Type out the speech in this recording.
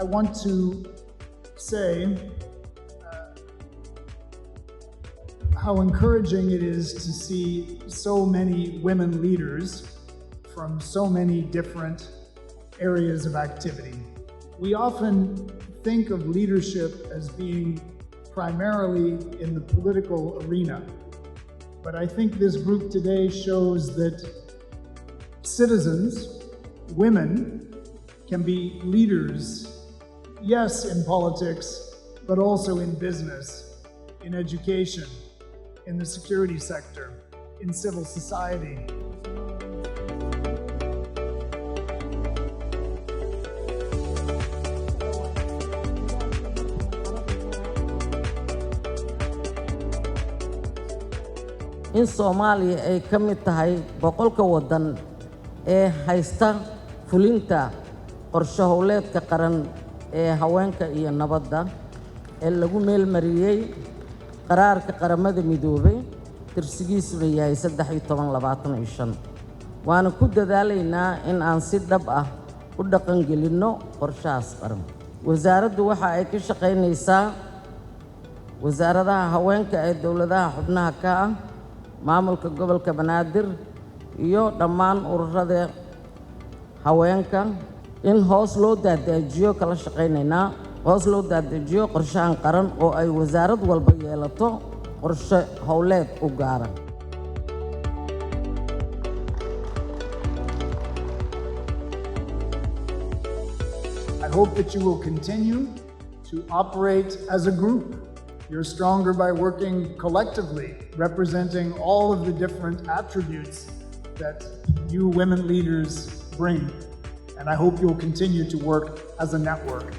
I want to say how encouraging it is to see so many women leaders from so many different areas of activity. We often think of leadership as being primarily in the political arena, but I think this group today shows that citizens, women, can be leaders, yes, in politics, but also in business, in education, in the security sector, in civil society. In Somalia ay ka mid tahay boqolka waddan ee haysta fulinta qorshe howleedka qaran ee haweenka iyo nabadda ee lagu meel mariyay qaraarka qaramada midoobay tirsigiisuna yahay 1325 waana ku dadaalaynaa in aan si dhab ah u dhaqan gelino qorshahaas qaran. Wasaaraddu waxa ay ka shaqaynaysaa wasaaradaha haweenka ee dowladaha xubnaha ka ah maamulka gobolka Banaadir iyo dhammaan ururada haweenka in hoos loo daadajiyo kala shaqaynaynaa hoos loo daadajiyo qorshahan qaran oo ay wasaarad walba yeelato qorshe howleed u gaara. I hope that you will continue to operate as a group. You're stronger by working collectively, representing all of the different attributes that you women leaders bring. And I hope you'll continue to work as a network.